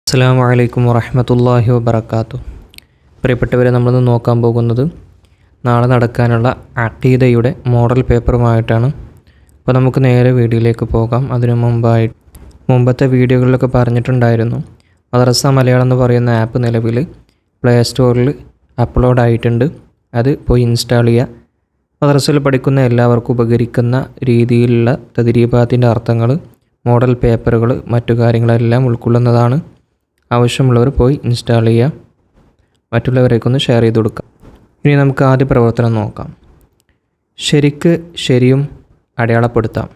അസ്സലാമു അലൈക്കും വറഹ്മത്തുള്ളാഹി വബറകാതുഹു. പ്രിയപ്പെട്ടവരെ, നമ്മളിന്ന് നോക്കാൻ പോകുന്നത് നാളെ നടക്കാനുള്ള അഖീദയുടെ മോഡൽ പേപ്പറുമായിട്ടാണ്. അപ്പോൾ നമുക്ക് നേരെ വീഡിയോയിലേക്ക് പോകാം. അതിനു മുമ്പത്തെ വീഡിയോകളിലൊക്കെ പറഞ്ഞിട്ടുണ്ടായിരുന്നു, മദ്രസ മലയാളം എന്ന് പറയുന്ന ആപ്പ് നിലവിൽ പ്ലേ സ്റ്റോറിൽ അപ്ലോഡ് ആയിട്ടുണ്ട്. അത് പോയി ഇൻസ്റ്റാൾ ചെയ്യുക. മദ്രസയിൽ പഠിക്കുന്ന എല്ലാവർക്കും ഉപകരിക്കുന്ന രീതിയിലുള്ള തദ്രീബാത്തിൻ്റെ അർത്ഥങ്ങൾ, മോഡൽ പേപ്പറുകൾ, മറ്റു കാര്യങ്ങളെല്ലാം ഉൾക്കൊള്ളുന്നതാണ്. ആവശ്യമുള്ളവർ പോയി ഇൻസ്റ്റാൾ ചെയ്യുക, മറ്റുള്ളവരേക്കൊന്ന് ഷെയർ ചെയ്ത് കൊടുക്കുക. ഇനി നമുക്ക് ആദ്യ പ്രവർത്തനം നോക്കാം. ശരിക്ക് ശരിയും അടയാളപ്പെടുത്താം.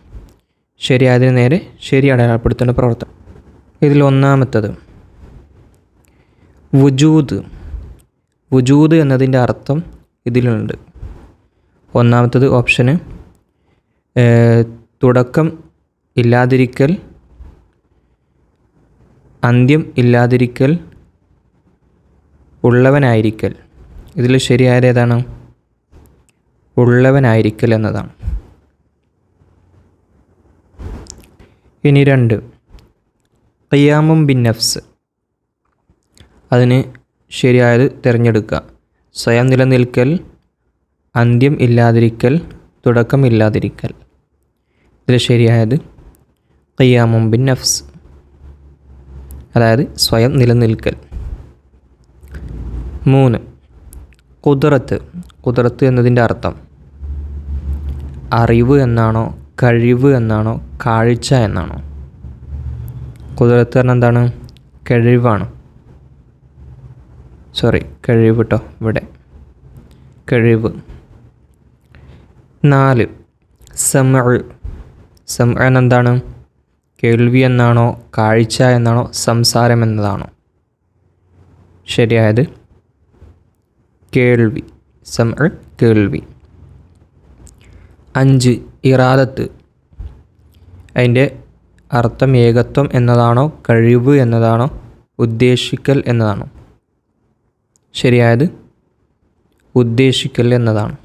ശരിയായതിന് നേരെ ശരി അടയാളപ്പെടുത്തേണ്ട പ്രവർത്തനം. ഇതിൽ ഒന്നാമത്തത് വുജൂദ്. വുജൂദ് എന്നതിൻ്റെ അർത്ഥം ഇതിലുണ്ട്. ഒന്നാമത്തത് ഓപ്ഷന് തുടക്കം ഇല്ലാതിരിക്കൽ, അന്ത്യം ഇല്ലാതിരിക്കൽ, ഉള്ളവനായിരിക്കൽ. ഇതിൽ ശരിയായത് ഏതാണ്? ഉള്ളവനായിരിക്കൽ എന്നതാണ്. ഇനി 2, ഖിയാമും ബിൻ നഫ്സ്. അതിന് ശരിയായത് തിരഞ്ഞെടുക്കുക. സ്വയം നിലനിൽക്കൽ, അന്ത്യം ഇല്ലാതിരിക്കൽ, തുടക്കം ഇല്ലാതിരിക്കൽ. ഇതിൽ ശരിയായത് ഖിയാമും ബിൻ നഫ്സ്, അതായത് സ്വയം നിലനിൽക്കൽ. 3, ഖുദ്റത്ത്. ഖുദ്റത്ത് എന്നതിൻ്റെ അർത്ഥം അറിവ് എന്നാണോ, കഴിവ് എന്നാണോ, കാഴ്ച എന്നാണോ? ഖുദ്റത്ത് പറഞ്ഞാൽ എന്താണ്? കഴിവാണ്. കഴിവ് കേട്ടോ, ഇവിടെ കഴിവ്. 4, സമഅ്. സമഅ് എന്താണ്? കേൾവി എന്നാണോ, കാഴ്ച എന്നാണോ, സംസാരം എന്നതാണോ? ശരിയായത് കേൾവി. സമഅ് കേൾവി. 5, ഇറാദത്ത്. അതിൻ്റെ അർത്ഥം ഏകത്വം എന്നതാണോ, കഴിവ് എന്നതാണോ, ഉദ്ദേശിക്കൽ എന്നതാണോ? ശരിയായത് ഉദ്ദേശിക്കൽ എന്നതാണ്.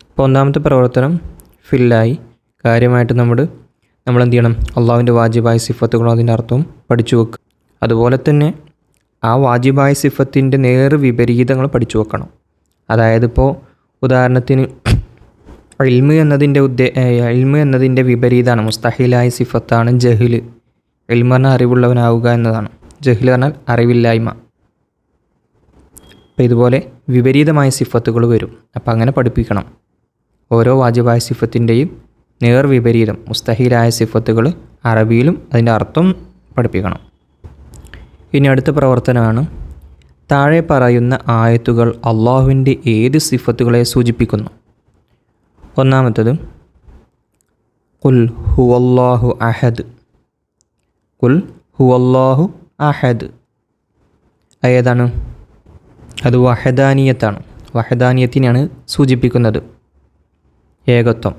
അപ്പോൾ ഒന്നാമത്തെ പ്രവർത്തനം ഫില്ലായി. കാര്യമായിട്ട് നമ്മൾ എന്ത് ചെയ്യണം? അള്ളാഹുവിൻ്റെ വാജിബായ സിഫത്തുകളും അതിൻ്റെ അർത്ഥവും പഠിച്ചു വെക്കുക. അതുപോലെ തന്നെ ആ വാജിബായ സിഫത്തിൻ്റെ നേർ വിപരീതങ്ങൾ പഠിച്ചു വെക്കണം. അതായത് ഇപ്പോൾ ഉദാഹരണത്തിന് ഇൽമ് എന്നതിൻ്റെ വിപരീതമാണ്, മുസ്തഹിലായ സിഫത്താണ് ജഹിൽ. ഇൽമ് പറഞ്ഞാൽ അറിവുള്ളവനാവുക എന്നതാണ്. ജഹിൽ പറഞ്ഞാൽ അറിവില്ലായ്മ. അപ്പോൾ ഇതുപോലെ വിപരീതമായ സിഫത്തുകൾ വരും. അപ്പോൾ അങ്ങനെ പഠിപ്പിക്കണം. ഓരോ വാജിബായ സിഫത്തിൻ്റെയും നേർ വിപരീതം മുസ്തഹിലായ സിഫത്തുകൾ അറബിയിലും അതിൻ്റെ അർത്ഥം പഠിപ്പിക്കണം. ഇനി അടുത്ത പ്രവർത്തനമാണ്, താഴെ പറയുന്ന ആയത്തുകൾ അള്ളാഹുവിൻ്റെ ഏത് സിഫത്തുകളെ സൂചിപ്പിക്കുന്നു? ഒന്നാമത്തത് ഖുൽ ഹുവല്ലാഹു അഹദ്. ഖുൽ ഹുവല്ലാഹു അഹദ് ഏതാണ്? അത് വഹദാനിയത്താണ്. വഹദാനിയത്തിനെയാണ് സൂചിപ്പിക്കുന്നത്, ഏകത്വം.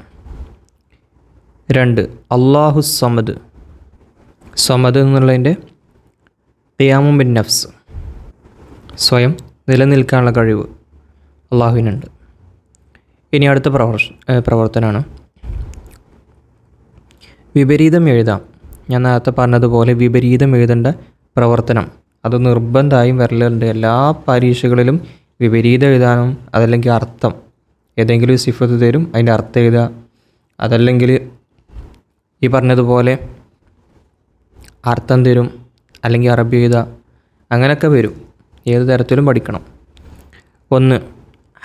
2, അല്ലാഹു സമദ്. സമദ് എന്നുള്ളതിൻ്റെ ഖിയാമും ബിൻ നഫ്സ്, സ്വയം നിലനിൽക്കാനുള്ള കഴിവ് അള്ളാഹുവിനുണ്ട്. ഇനി അടുത്ത പ്രവർത്തനമാണ് വിപരീതം എഴുതാം. ഞാൻ നേരത്തെ പറഞ്ഞതുപോലെ വിപരീതം എഴുതേണ്ട പ്രവർത്തനം അത് നിർബന്ധമായും വരലുണ്ട്. എല്ലാ പരീക്ഷകളിലും വിപരീതം എഴുതാനും, അതല്ലെങ്കിൽ അർത്ഥം, ഏതെങ്കിലും ഒരു സിഫത്ത് തരും, അതിൻ്റെ അർത്ഥം എഴുതുക. അതല്ലെങ്കിൽ ഈ പറഞ്ഞതുപോലെ അർത്ഥം തരും, അല്ലെങ്കിൽ അറബി എഴുതുക. അങ്ങനെയൊക്കെ വരും. ഏത് തരത്തിലും പഠിക്കണം. 1,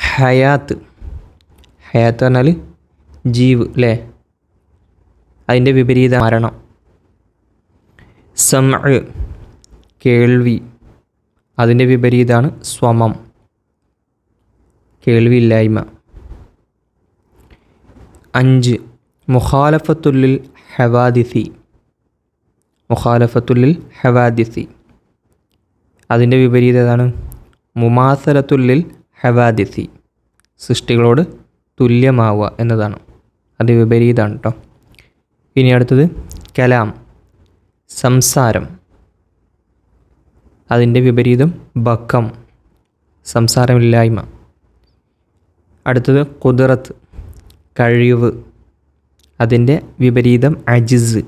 ഹയാത്ത്. ഹയാത്ത് പറഞ്ഞാൽ ജീവ് അല്ലേ? അതിൻ്റെ വിപരീത മരണം. സമഅ് കേൾവി, അതിൻ്റെ വിപരീതമാണ് സ്വമം, കേൾവിയില്ലായ്മ. 5, മുഖാലഫത്തുല്ലിൽ ഹവാദിസി. മുഖാലഫത്തുല്ലിൽ ഹവാദിസി, അതിൻ്റെ വിപരീതമാണ് മുമാസലത്തുല്ലിൽ ഹവാദിസി, സൃഷ്ടികളോട് തുല്യമാവുക എന്നതാണ്. അത് വിപരീതമാണ് കേട്ടോ. ഇനി അടുത്തത് കലാം, സംസാരം. അതിൻ്റെ വിപരീതം ബക്കം, സംസാരമില്ലായ്മ. അടുത്തത് ഖുദ്റത്ത്, കഴിവ്. അതിൻ്റെ വിപരീതം അജിസ്,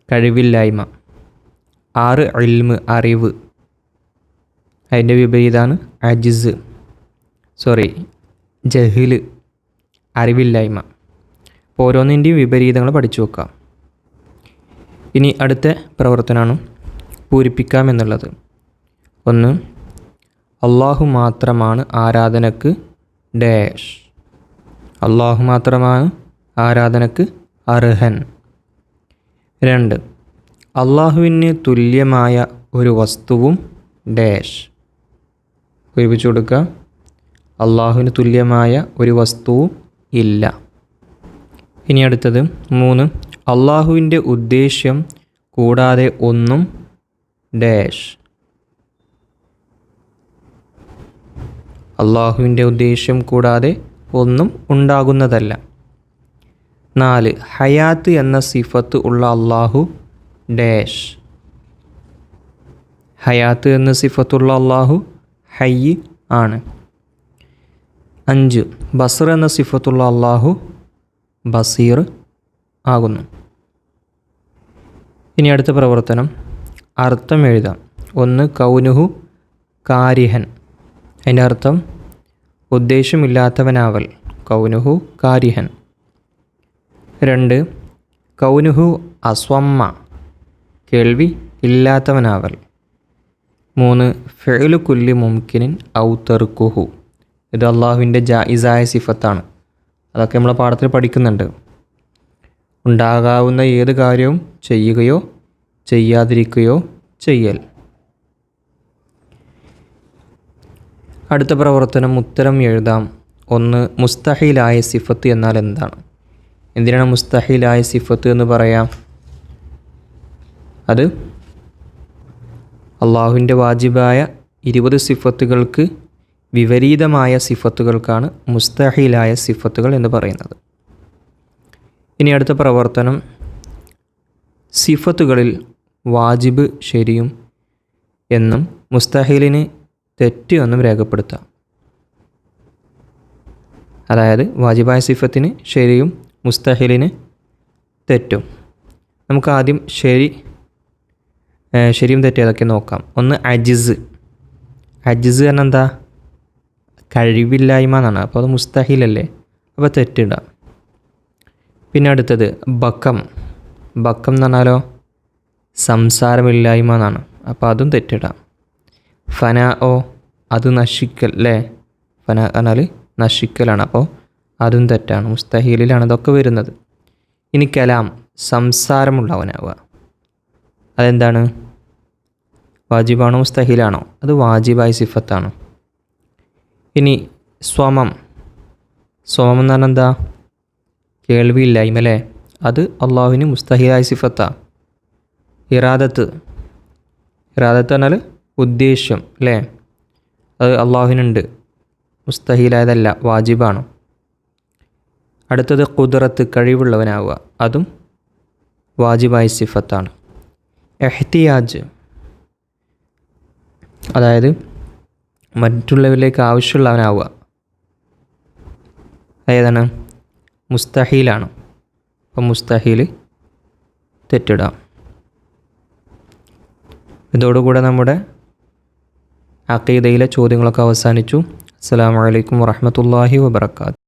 കഴിവില്ലായ്മ. 6 ഇൽമ് അറിവ്, അതിൻ്റെ വിപരീതമാണ് അജിസ്, ജഹിൽ അറിവില്ലായ്മ. അപ്പോൾ ഓരോന്നിൻ്റെയും വിപരീതങ്ങൾ പഠിച്ചു വെക്കാം. ഇനി അടുത്ത പ്രവർത്തനമാണ് പൂരിപ്പിക്കാം എന്നുള്ളത്. 1, അള്ളാഹു മാത്രമാണ് ആരാധനക്ക് ഡാഷ്. അള്ളാഹു മാത്രമാണ് ആരാധനക്ക് അർഹൻ. 2, അള്ളാഹുവിന് തുല്യമായ ഒരു വസ്തുവും ഡാഷ്. പൂരിപ്പിച്ചു കൊടുക്കുക. അള്ളാഹുവിന് തുല്യമായ ഒരു വസ്തുവും ഇല്ല. ഇനി അടുത്തത് 3, അള്ളാഹുവിൻ്റെ ഉദ്ദേശ്യം കൂടാതെ ഒന്നും ഡാഷ്. അള്ളാഹുവിൻ്റെ ഉദ്ദേശ്യം കൂടാതെ ഒന്നും ഉണ്ടാകുന്നതല്ല. 4, ഹയാത്ത് എന്ന സിഫത്ത് ഉള്ള അള്ളാഹു ഡാഷ്. ഹയാത്ത് എന്ന സിഫത്തുള്ള അള്ളാഹു ഹയ്യ് ആണ്. 5, ബസർ എന്ന സിഫത്തുള്ള അള്ളാഹു ബസീർ ആകുന്നു. ഇനി അടുത്ത പ്രവർത്തനം അർത്ഥം എഴുതാം. 1, കൗനുഹു കാരിഹൻ. അതിൻ്റെ അർത്ഥം ഉദ്ദേശമില്ലാത്തവനാവൽ, കൗനുഹു കാരിഹൻ. 2, കൗനുഹു അസ്വമ്മ, കേൾവി ഇല്ലാത്തവനാവൽ. 3, ഫിഅ്ലു കുല്ലി മുംകിനിൻ ഔ തർക്കുഹു. ഇത് അള്ളാഹുവിൻ്റെ ജായിസായ സിഫത്താണ്. അതൊക്കെ നമ്മളെ പാഠത്തിൽ പഠിക്കുന്നുണ്ട്. ഉണ്ടാകാവുന്ന ഏത് കാര്യവും ചെയ്യുകയോ ചെയ്യാതിരിക്കുകയോ ചെയ്യൽ. അടുത്ത പ്രവർത്തനം ഉത്തരം എഴുതാം. 1, മുസ്തഹീലായ സിഫത്ത് എന്നാൽ എന്താണ്? എന്തിനാണ് മുസ്തഹീലായ സിഫത്ത് എന്ന് പറയാം? അത് അള്ളാഹുവിൻ്റെ വാജിബായ 20 സിഫത്തുകൾക്ക് വിപരീതമായ സിഫത്തുകൾക്കാണ് മുസ്തഹീലായ സിഫത്തുകൾ എന്ന് പറയുന്നത്. ഇനി അടുത്ത പ്രവർത്തനം സിഫത്തുകളിൽ വാജിബ് ശരിയും എന്നും മുസ്തഹീലിന് തെറ്റ് എന്നും രേഖപ്പെടുത്താം. അതായത് വാജിബായ സിഫത്തിന് ശരിയും മുസ്തഹീലിന് തെറ്റും. നമുക്ക് ആദ്യം ശരിയും തെറ്റും ഏതൊക്കെ നോക്കാം. 1, അജിസ്. അജിസ് പറഞ്ഞാൽ എന്താ? കഴിവില്ലായ്മ എന്നാണ്. അപ്പോൾ അത് മുസ്തഹീലല്ലേ, അപ്പോൾ തെറ്റിടാം. പിന്നെ അടുത്തത് ബക്കം. ബക്കം എന്ന് പറഞ്ഞാലോ സംസാരമില്ലായ്മ എന്നാണ്. അപ്പോൾ അതും തെറ്റിടാം. ഫന അത് നശിക്കൽ അല്ലേ, ഫന പറഞ്ഞാൽ നശിക്കലാണ്. അപ്പോൾ അതും തെറ്റാണ്, മുസ്തഹീലിലാണ് ഇതൊക്കെ വരുന്നത്. ഇനി കലാം, സംസാരമുള്ളവനാവുക. അതെന്താണ്? വാജിബാണോ മുസ്തഹീലാണോ? അത് വാജിബായ സിഫത്താണ്. ഇനി സ്വമം. സ്വമം എന്ന് പറഞ്ഞാൽ എന്താ? കേൾവിയില്ലായ്മ അല്ലേ, അത് അള്ളാഹുവിന് മുസ്തഹീലായ സിഫത്താണ്. ഇറാദത്ത് പറഞ്ഞാൽ ഉദ്ദേശ്യം അല്ലേ, അത് അള്ളാഹുവിനുണ്ട്, മുസ്തഹീലായതല്ല, വാജിബാണ്. അടുത്തത് ഖുദ്റത്ത്, കഴിവുള്ളവനാവുക. അതും വാജിബായ സിഫത്താണ്. എഹ്തിയാജ്, അതായത് മറ്റുള്ളവരിലേക്ക് ആവശ്യമുള്ളവനാവുക. ഏതാണ്? മുസ്തഹീലാണ്. അപ്പം മുസ്തഹീൽ തെറ്റിടാം. ഇതോടുകൂടെ നമ്മുടെ അഖീദയിലെ ചോദ്യങ്ങളൊക്കെ അവസാനിച്ചു. അസ്സലാമു അലൈക്കും വറഹ്മത്തുള്ളാഹി വബറകാതുഹു.